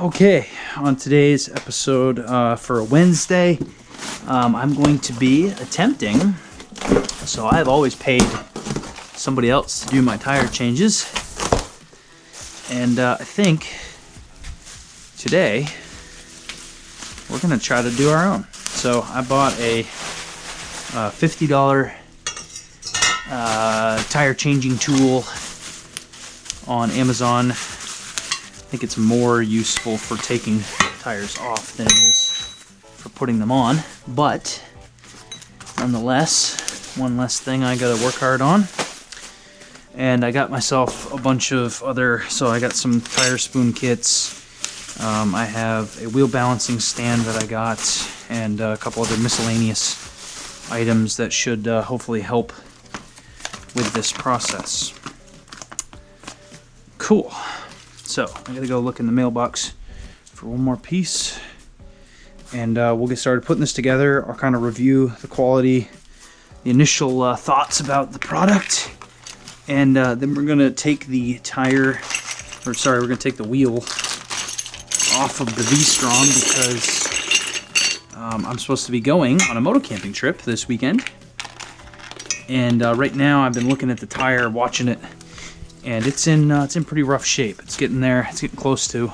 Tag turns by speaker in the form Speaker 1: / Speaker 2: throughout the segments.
Speaker 1: Okay, on today's episode for a Wednesday, I'm going to be attempting, so I've always paid somebody else to do my tire changes, and I think today we're going to try to do our own. So I bought a $50 tire changing tool on Amazon. I think it's more useful for taking tires off than it is for putting them on, but nonetheless, one less thing I gotta work hard on. And I got myself a bunch of other, so I got some tire spoon kits, I have a wheel balancing stand that I got, and a couple other miscellaneous items that should hopefully help with this process. Cool. So I gotta go look in the mailbox for one more piece, and we'll get started putting this together. I'll kind of review the quality, the initial thoughts about the product, and then we're gonna take the tire, or sorry, we're gonna take the wheel off of the V-Strom because I'm supposed to be going on a moto camping trip this weekend, and right now I've been looking at the tire, watching it. And it's in pretty rough shape. It's getting there. It's getting close to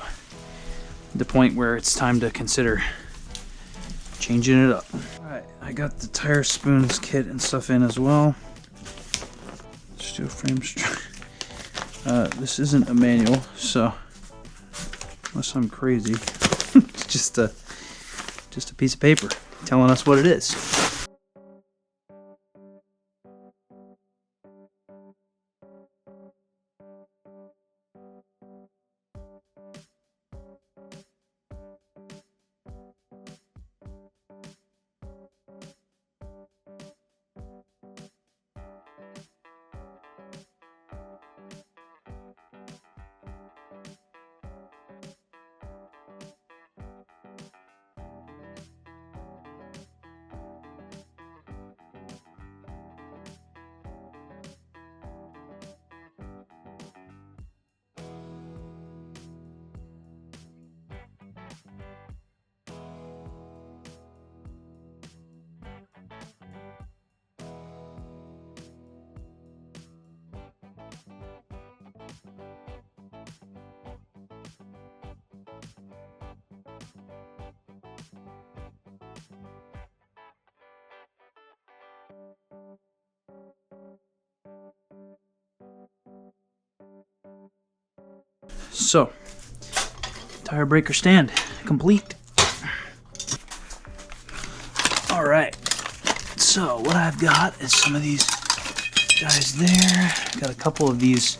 Speaker 1: the point where it's time to consider changing it up. All right, I got the tire spoons kit and stuff in as well. Steel frame strap. This isn't a manual, so unless I'm crazy, it's just a piece of paper telling us what it is. So, tire breaker stand complete. All right, so what I've got is some of these guys there. Got a couple of these,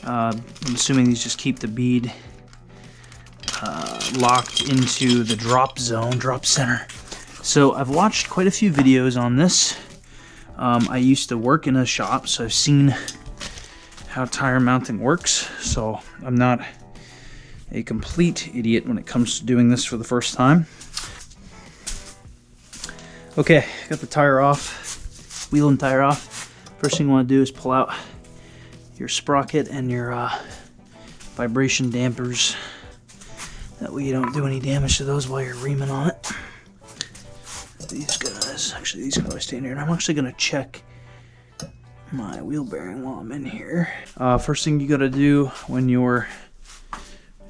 Speaker 1: I'm assuming these just keep the bead locked into the drop zone, drop center. So I've watched quite a few videos on this. I used to work in a shop, so I've seen how tire mounting works, so I'm not a complete idiot when it comes to doing this for the first time. Okay, got the tire off, wheel and tire off. First thing you want to do is pull out your sprocket and your vibration dampers. That way you don't do any damage to those while you're reaming on it. These guys, actually these can always stay in here, and I'm actually going to check my wheel bearing while I'm in here. First thing you gotta do when you're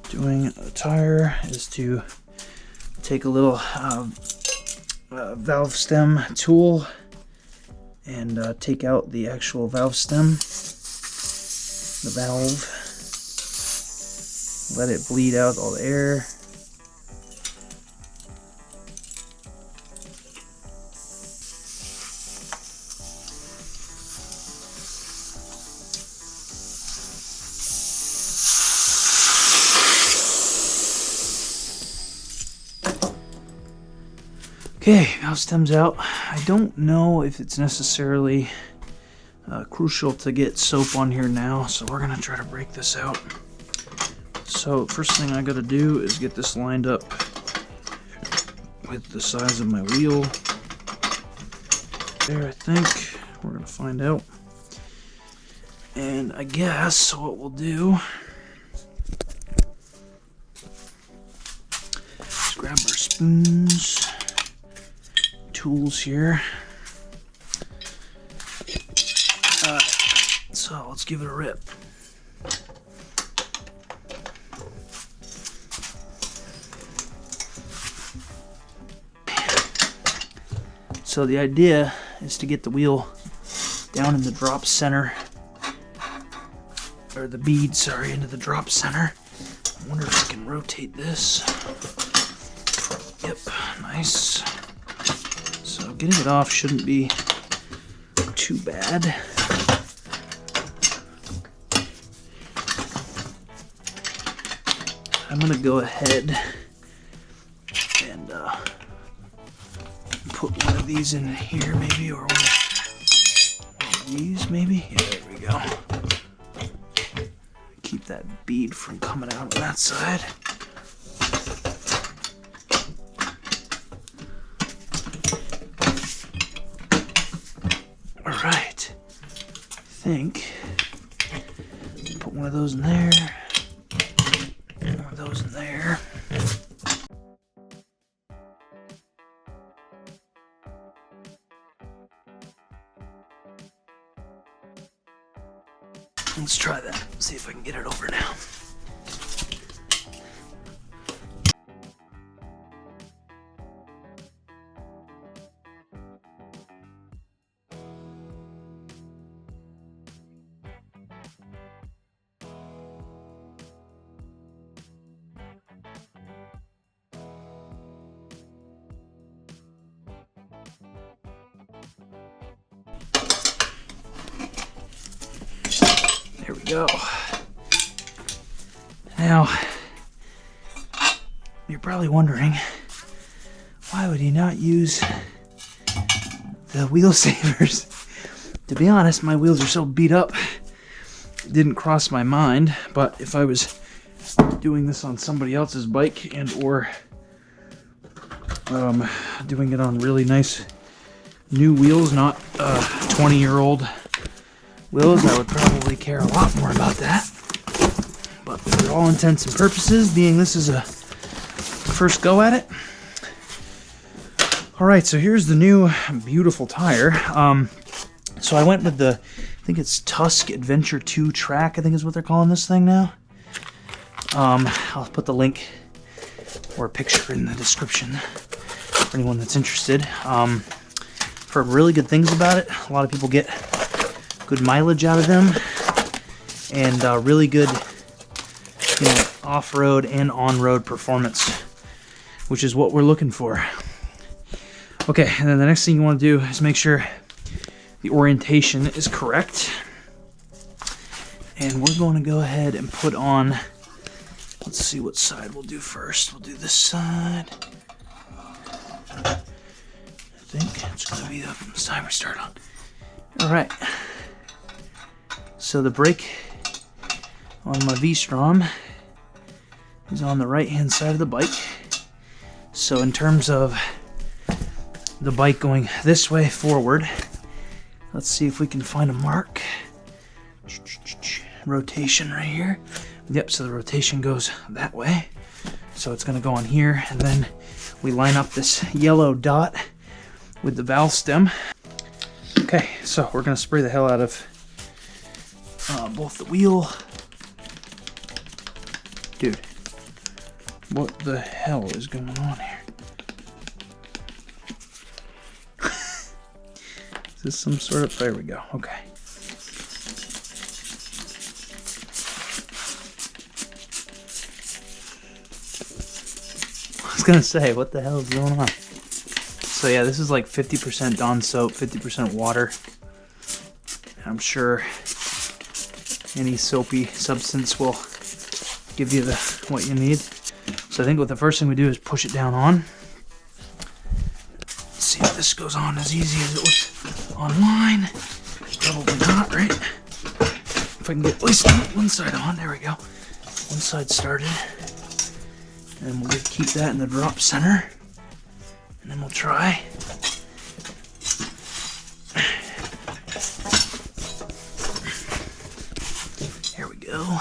Speaker 1: doing a tire is to take a little valve stem tool and take out the actual valve stem, the valve. Let it bleed out all the air. Okay, valve stem's out. I don't know if it's necessarily crucial to get soap on here now, so we're gonna try to break this out. So first thing I gotta do is get this lined up with the size of my wheel. There, I think. We're gonna find out. And I guess what we'll do spoons, tools here. So let's give it a rip. So the idea is to get the wheel down in the drop center, or the bead, sorry, into the drop center. I wonder if I can rotate this. Yep, nice. So getting it off shouldn't be too bad. I'm gonna go ahead and put one of these in here maybe, or one of these maybe. Yeah, there we go. Keep that bead from coming out on that side. All right, I think put one of those in there. One of those in there. Let's try that. See if I can get it over now. There we go. Now, you're probably wondering, why would he not use the wheel savers? To be honest, my wheels are so beat up, it didn't cross my mind, but if I was doing this on somebody else's bike and or doing it on really nice new wheels, not 20-year-old wheels, I would probably care a lot more about that. But for all intents and purposes, being this is a first go at it. All right, so here's the new beautiful tire. So I went with the, I think it's Tusk Adventure 2 track, I think is what they're calling this thing now. I'll put the link or a picture in the description for anyone that's interested. Heard really good things about it. A lot of people get good mileage out of them, and really good, you know, off-road and on-road performance, which is what we're looking for. Okay, and then the next thing you want to do is make sure the orientation is correct. And we're going to go ahead and put on, let's see what side we'll do first. We'll do this side. I think it's going to be the side we start on. All right. So the brake on my V-Strom is on the right-hand side of the bike. So in terms of the bike going this way forward, let's see if we can find a mark. Rotation right here. Yep, so the rotation goes that way. So it's going to go on here, and then we line up this yellow dot with the valve stem. Okay, so we're going to spray the hell out of both the wheel. Dude, what the hell is going on here? Is this some sort of, there we go, okay. I was gonna say, what the hell is going on? So yeah, this is like 50% Dawn soap, 50% water. I'm sure any soapy substance will give you what you need. So I think what the first thing we do is push it down on. Let's see if this goes on as easy as it looks online. Probably not, right? If I can get at least one side on, there we go. One side started. And we'll just keep that in the drop center. And then we'll try. Here we go.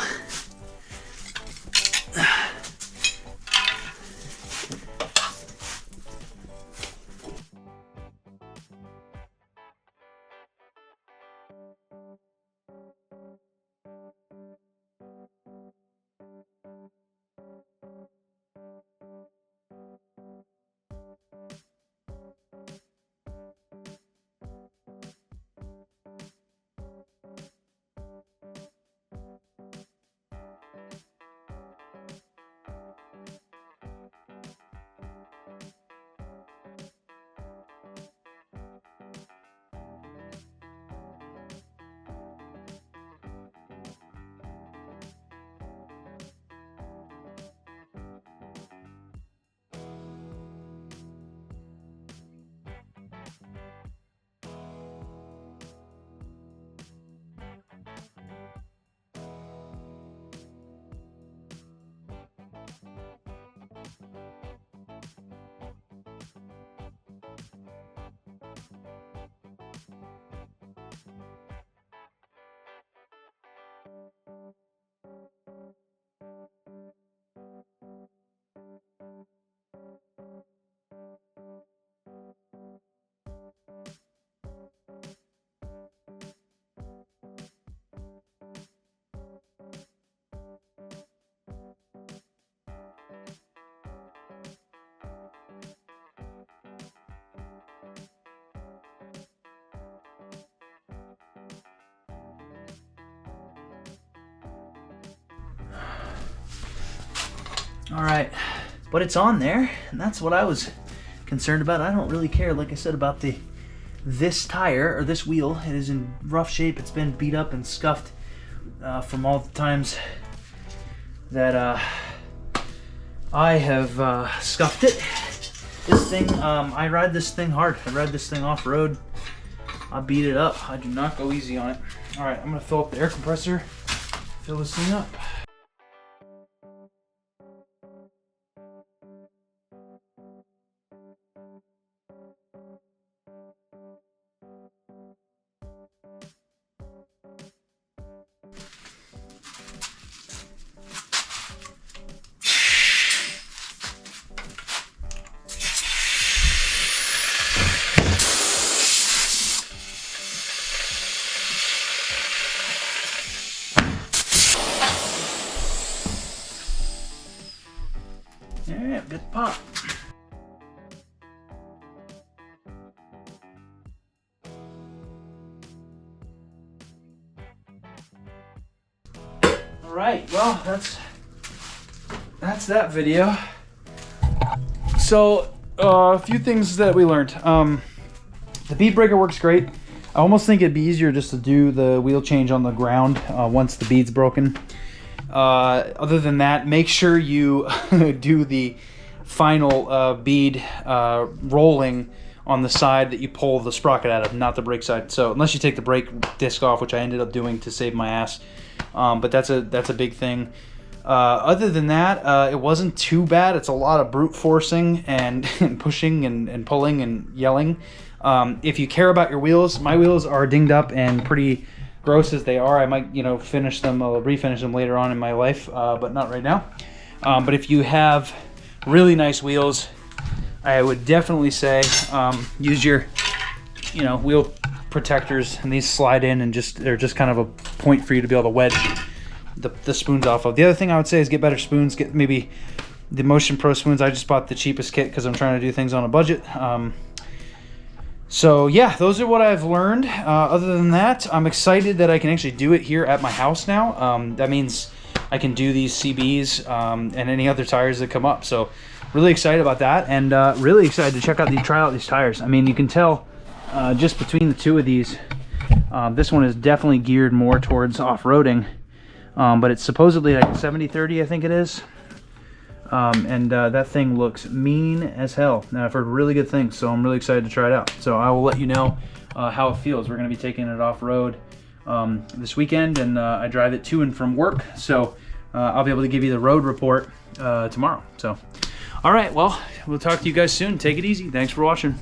Speaker 1: All right, but it's on there, and that's what I was concerned about. I don't really care, like I said, about this tire or this wheel. It is in rough shape. It's been beat up and scuffed from all the times that I have scuffed it. This thing, I ride this thing hard. I ride this thing off-road. I beat it up. I do not go easy on it. All right, I'm gonna fill up the air compressor, fill this thing up. Yeah, good pop. All right, well, that's that video. So a few things that we learned. The bead breaker works great. I almost think it'd be easier just to do the wheel change on the ground once the bead's broken. Other than that, make sure you do the final bead rolling on the side that you pull the sprocket out of, not the brake side. So unless you take the brake disc off, which I ended up doing to save my ass, but that's a big thing. Other than that, it wasn't too bad. It's a lot of brute forcing and pushing and pulling and yelling. If you care about your wheels, my wheels are dinged up and pretty gross as they are. I might, finish them, I'll refinish them later on in my life, but not right now. But if you have really nice wheels, I would definitely say use your, wheel protectors, and these slide in and they're just kind of a point for you to be able to wedge the spoons off of. The other thing I would say is get better spoons. Get maybe the Motion Pro spoons. I just bought the cheapest kit because I'm trying to do things on a budget. So yeah, those are what I've learned. Other than that, I'm excited that I can actually do it here at my house now. That means I can do these CBs and any other tires that come up. So really excited about that, and really excited to try out these tires. I mean, you can tell just between the two of these, this one is definitely geared more towards off-roading, but it's supposedly like 70-30, I think it is. And that thing looks mean as hell. Now, I've heard really good things, so I'm really excited to try it out. So I will let you know how it feels. We're going to be taking it off-road this weekend, and I drive it to and from work. So I'll be able to give you the road report tomorrow. So, all right, well, we'll talk to you guys soon. Take it easy. Thanks for watching.